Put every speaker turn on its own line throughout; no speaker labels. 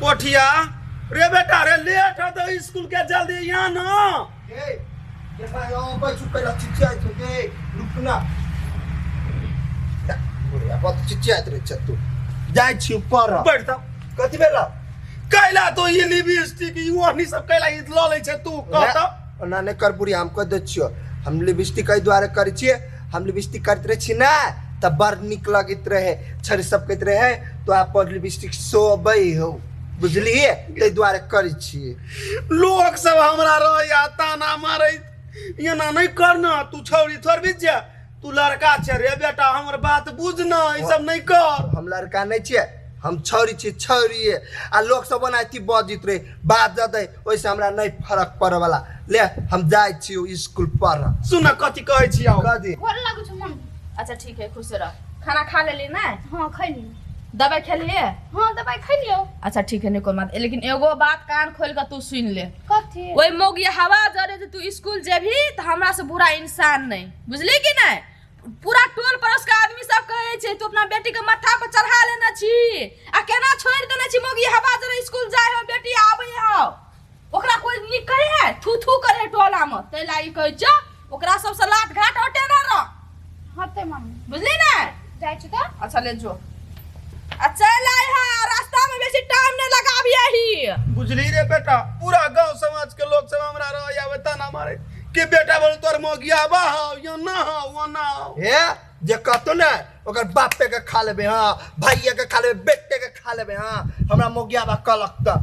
पोठिया रे बेटा रे लेट हो तो स्कूल के जल्दी यहाँ ना
ये भाई आओ भाई चुप कर चिचिया तो के रुकना बोले अब चिचिया रे चतु जाय छि ऊपर
बैठ जा
कथि बेला
कैला तो ये लिपस्टिक यू नहीं सब कैला ल ले छ तू कहत
ना ने करपुरी हम कह दे छियो हम लिपस्टिक कई द्वारा करै छियै हम लिपस्टिक करत रहे छी ना तब बड़ निक लगत रहे छरी सब कहत रहे तो आप लिपस्टिक सोबै हो बुझलिए ते द्वारा करै छियै
लोग सब हमरा रह ताना मारे ये ना नहीं करना तू छौरी थोड़ भी जा तू लड़का छे रे बेटा हमर बात बुझ ना ई सब नहीं कर
हम लड़का नहीं छियै हम छौरी छी छौरी आ लोग सब बनाती बजित रहे बात जदै ओइसे हमरा नहीं फरक पड़े वाला ले हम जाय छी स्कूल पर
सुन कथि कहै छी आओ
कथि
गोर लागू छ मम्मी।
अच्छा ठीक है खुश रह। खाना खा लेली ना?
हाँ खैली।
दवाई खेलिए?
हाँ दवाई खैलियो।
अच्छा ठीक है निको मत लेकिन एगो बात कान खोल के तू सुन ले।
कथि?
ओई मोगी हवा जरे जे तू स्कूल जेभी त हमरा से बुरा इंसान नहीं बुझली कि नहीं? पूरा टोल पड़ोस के आदमी सब कहे छे तू अपना बेटी के माथा पर चढ़ा लेना छी आ केना छोड़ देना छी मोगी हवा जरे स्कूल जाय हो बेटी आबै हो ओकरा कोई नी कहे है थू थू करे टोला में तै लाई कह छ ओकरा सब से लात घाट हटे ना रह
हते मम्मी।
बुझली ना?
जाय छी त?
अच्छा ले जो अच्छा लाई हा रास्ता में बेसी टाइम नहीं लगाबी यही
बुझली रे बेटा पूरा गांव समाज के लोग सब हमरा रह आवे ताना मारे के बेटा बोल तोर मोगिया बा हो या ना हो वो ना हो
हे जे कहतो ना ओकर बाप पे के खा लेबे हां भैया के खा लेबे बेटे के खा लेबे हां हमरा मोगिया बा कलक त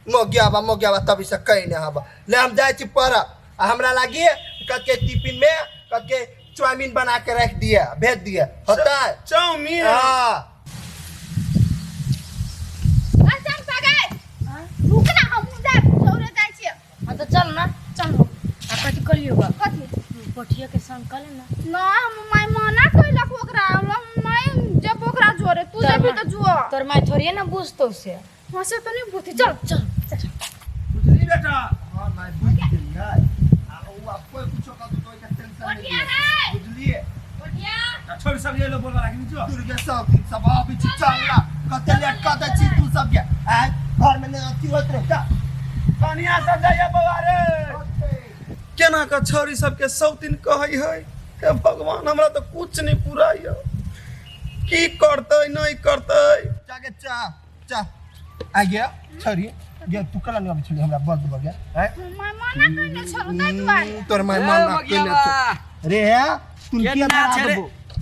मोगिया बा तभी से कहीं नहीं हबा ले हम जाय छी पर हमरा लागी के टिफिन में के चाउमीन बना के रख दिया भेज दिया होता है
चाउमीन
हां
असन पगाय। रुक ना हम जाय छोरे जाय छी।
हां तो चल ना
चल
आ कथि करियो बा
कथि?
पोठिया के संग कर लेना
ना हम माय मना कइलक ओकरा माय जब ओकरा जोरे तू जेबी त जुआ
तोर माय थोड़ी ना बुझतो से
हां से तो नहीं बुझी चल चल
बुझली बेटा
हां मैं बुझ गेली है आ ओ कोई कुछो का तो के टेंशन
पोठिया
नहीं
रे
बुझलिए
पोठिया
छोड़ सब ये लो बोलवा राखी जो
दुर्गे सब अभी चलला कते लेट कते छी तू सब के आ घर में नहीं अथी होत रे का
कनिया सब जाइए बाबा रे केना का छोरी सबके सौतीन कहै है हे भगवान हमरा तो कुछ नहीं पूरा है की करतै नहीं करतै
जाके चा आ गया छोरी ये तू कला नहीं अभी छोरी हमरा बंद हो गया है
माय मना कइले छोरो तै दुआरे
तोर माय मन ना केले रे तू के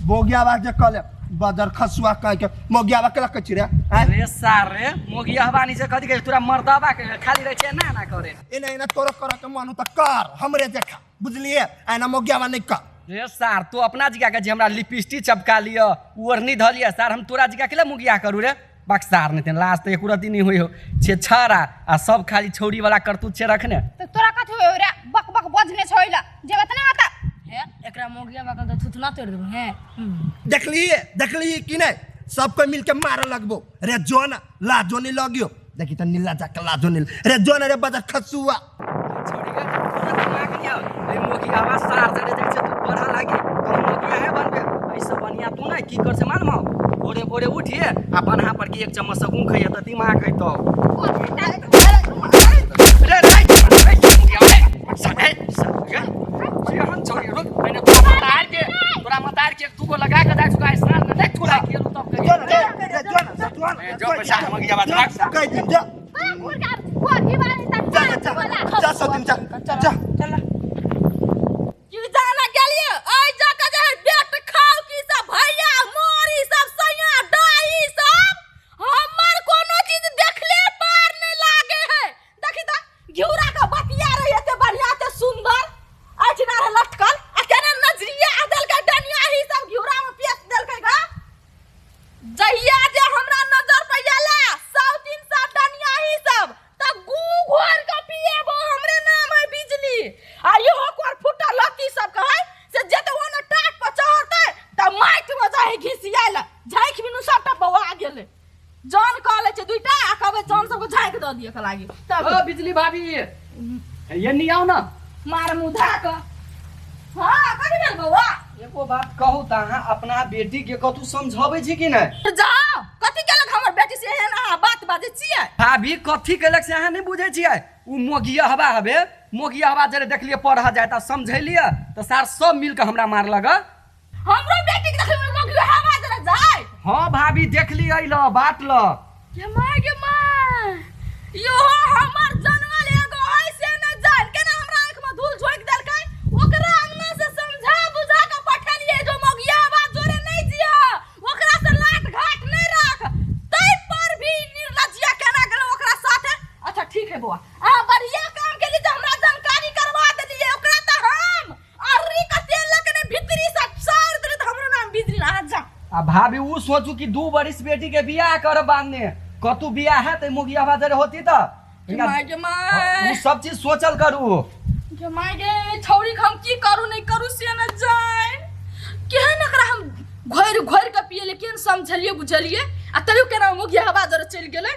बोगिया बा जे कले बदर खसुआ कह के मोगिया बा कला कछि रे
अरे सारे मोगिया हवानी से कथि के तोरा मर्दाबा के खाली रह छे ना करे
ए नहीं तोरा कर के मानु त कर हमरे देखा बुझलिए आना मोगिया बा नहीं कर
रे सार तू अपना जिगा के जे हमरा लिपस्टिक चपका लियो ओरनी ध लिया सार हम तोरा जिगा के मोगिया करू रे बक्सार ने लास्ट तो एकुरती नहीं हुई हो छे छारा आ सब खाली छौरी वाला करतूत छे रखने
तो तोरा कथि होय रे बक बक बजने छोइला जे बत नहीं आता
है एकरा मोगिया बा तो थुथना तोड़ देबो हैं
देखली कि नहीं सबको मिल के मारे लगबो रे जोन ला जोनी लगियो देखी त नीला जाके ला जोनी रे जोन रे बजा खसुआ
छोड़ी के तोरा दिमाग नहीं आवे ए मोगिया हवा सार जरे देख छे तू पढ़ा लागी तो मोगिया है बनबे ऐसा बनिया तू ना की कर से मालूम भोरे भोरे उठिए अपन हां पर की एक चम्मच सगुन खइए त दिमाग है तो रे मोगिया सहे ये हम छोड़ी रुक मैंने तोरा मतार के तू को लगा के दाई चुका है साल में देख तोरा के तब के जो पैसा मोगिया बात रख
कह दिन जा
मुर्गा कोठी वाली तक बोला
जा सो दिन जा
चल क्यों जाना गेलिए ओइ जा के जे बेट खाओ की सब भैया मोरी सब सैया डाई सब हमर कोनो चीज देखले पार नहीं लागे है देखी त घिउरा का बतिया रही एते बढ़िया ते सुंदर अठना रे लटकल आ केना नजरिया आदल का डनिया ही सब घिउरा में पेस देल के गा जहिया जे हमरा नजर पे जाला सब दिन सब डनिया ही सब त गू घोर के पिएबो हमरे नाम है बिजली आ इहो कोर फुटा लत्ती सब कहे से जेते ओने टाट पर चढ़ते त माइट में जाए घिसियाला झाइक बिनु सबटा बवा गेले जान कहले छ दुइटा आ कहबे जान सबको झाइक द दिए के लागी तब
ओ बिजली भाभी ये नहीं आओ ना
मार मुधा क हां कथि भेल बौआ
एको बात कहू ता अपना बेटी के कतु समझावे छी कि नहीं
जाओ कथि केलक हमर बेटी से एहन अहाँ बात बाजे छियै
भाभी कथी केलक से अहाँ नहीं बुझे छियै उ मोगिया हवा हबे मोगिया हवा जरे देखलिए पढ़ा जाए त समझलिए त सार सब मिल के हमरा मारलक
हमरो बेटी के देखले मोगिया हवा जरे जाय
हां भाभी देखली अइल बात ल
गे माय यो हमर जनवल एगो ऐसे न जान केना हमरा आंख में धूल झोंक देलकै ओकरा अंगना से समझा बुझा के पठलिए जो मोगिया हवा जोरे नहीं जिया ओकरा से लाट घाट नहीं राख तै पर भी निर्लज्जिया केना गेल ओकरा साथे अच्छा ठीक है बुआ आ बढ़िया काम के लिए हमरा जानकारी करवा देलिए ओकरा त हम अरी का तेल लगने भीतरी से सार दे हमरो नाम बिजली ना जा
आ भाभी उ सोचू कि 2 बरिस बेटी के बियाह कर बांधने कतु बियाह है त मोगिया हवा जरे होती त उ सब चीज सोचल करू
जमाई गे छौरी हम की करू नहीं करू से न जाय केहन एकरा हम घोर घोर के पिए लेकिन समझलिए बुझलिए आ तरियो केना मोगिया हवा जरे चल गेले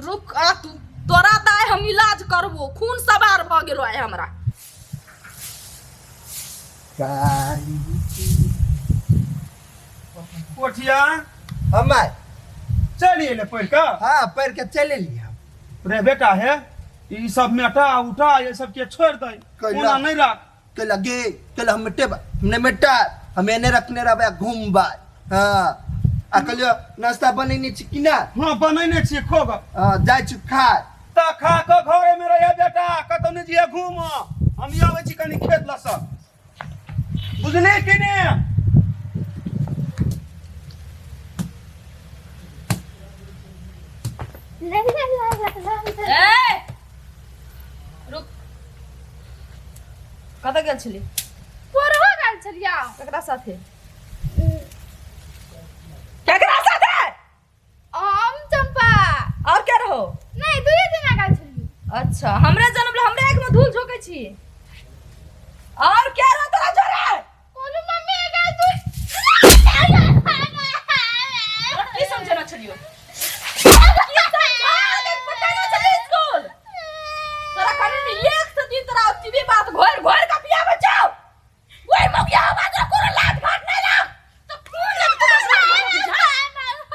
रुक आ तू तोरा दाय हम इलाज करबो खून सवार भ गेलो है हमरा
कोठिया
हमार
चलिए ले पढ़ का
हाँ पढ़ के चले लिए हम
रे बेटा है ये सब मेटा उठा ये सब के छोड़ दे कोना नहीं रख
के लगे चल हम मिटे हमने मिटा हमें ने रखने रहा घूम बार हाँ अकलियो नाश्ता बने नहीं छी ना
हां बनैने छी खोग
हां जाय छी खा
त खा के घरे में रहे बेटा कतौ नहीं जिए घूम हम आवे छी कनी खेत लस बुझले कि ने
ए रुक कत गेल छली
पोरवा गाल छलिया
केकरा साथे केकरा साथे
हम चंपा
और क्या रहो
नहीं दुए दिन गाल छली
अच्छा हमरे जन्म ले हमरे आंख में धूल झोंके छी और क्या रहो तोरा जोरे
बोलू मम्मी गाल तू
की समझना छलियो बात घोर घोर का पिया बचाओ वही मोगिया आवाज को लात घाट नहीं ला तो खून लग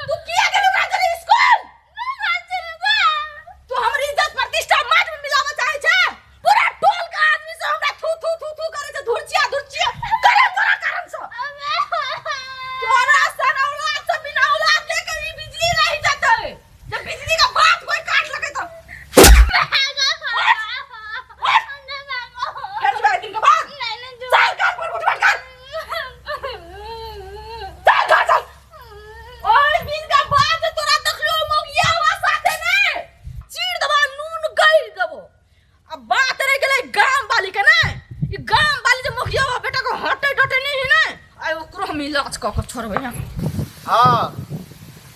तू किया के मैं स्कूल तू हमारी इज्जत प्रतिष्ठा माट में मिलावा चाहे छे पूरा टोल का आदमी से हमरा थू थू थू थू करे छे धुरचिया करे तोरा कारण से तोरा सनौला से बिना औलाद लेके ई बिजली नहीं जाते जब बिजली का बात कोई काट लगे तो
हाँ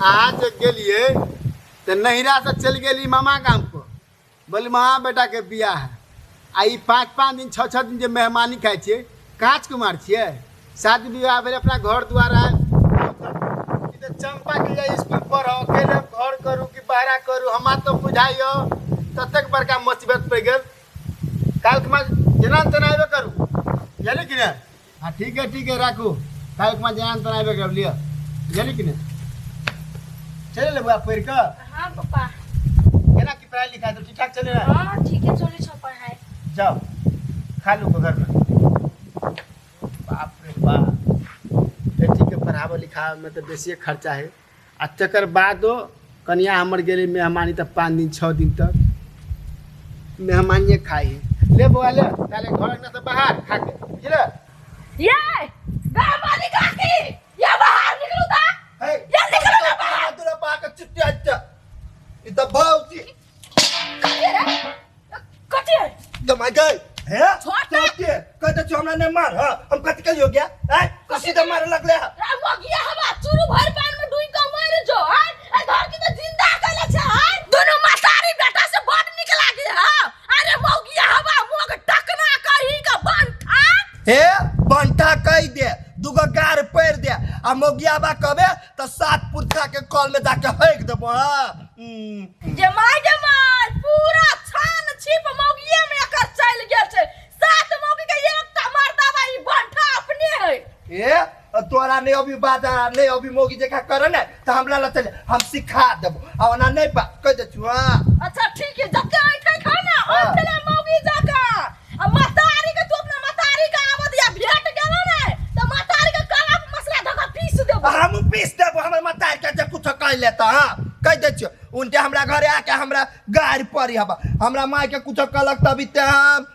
आज गेलिए तो नहिरा से चल गेली मामा गाँव को बोली मामा बेटा के बियाह है आई 5-5 दिन 6-6 दिन जो मेहमानी खाए छे कांच कुमार छे शादी विवाह भेल अपना घर द्वार है तो चंपा के जाए स्कूल पढ़ो अकेले घर करू कि बाहरा करू हमार तो बुझाइयो तब तक बड़का मुसीबत पड़ गल काल कुमार जना तनाइबे करू जाने कि ना हाँ ठीक है राखू काल कुमार जना तनाइबे कर लिया जाने कि ना चले ले बुआ पढ़ कर
हां पापा
केना की पढ़ाई लिखाई तो ठीक ठाक चले रहा
हां ठीक है चली छ पढ़ाई
जाओ खा लो घर में बाप रे बाप बेटी के पढ़ावा लिखावा में तो बेसी खर्चा है आ तकर बाद कन्या हमर गेली मेहमानी तो 5 दिन 6 दिन तक मेहमानिए खाई ले बुआ ले ताले घर में से बाहर खा के बुझले
ये मेहमानी काकी ये बाहर निकलो ता
हे
ये निकलो ना बाहर
तोरा पा के चिट्ठी अच्छा ई तो भौजी
कटे
दमाई गई है
छोटे
कहते छो हमरा ने मार हां हम कत के हो गया है कसी तो मारे लगले
रामो गया हवा चुरू भर पान में डुई का मार जो है ए घर की तो जिंदा कले छ है दोनों मातारी बेटा से बहुत निक लागे हां अरे मौगिया हवा मोग टकना कही का बंठा
हे बंठा कह दे दुगो गार पैर दे आ मोगिया बा कबे तो 7 पुरखा के कॉल में जाके हेक देबो हां
जमाई पूरा छान छिप मौगिया में कर चल गेल छै 7 मौगी के एकटा मर्दा भाई बंठा अपने है
ए तोरा ने अभी बाजा ने अभी मोगी देखा करे ना तो हमरा ला चले हम सिखा देबो आ ओना नहीं पा कह दे छु हां
अच्छा ठीक है जब आई थे खाना और चले मौगी जाका अब मतारी के तू अपना मतारी का आवत या भेट गेलो ने तो मतारी के काला मसला धका पीस देबो
हम पीस देबो हमर मतार के जे कुछ कह लेता हां कह दे छु उनके हमरा घरे आके हमरा गाड़ पड़ी हबा हमरा माय के कुछ कहलक तभी ते हम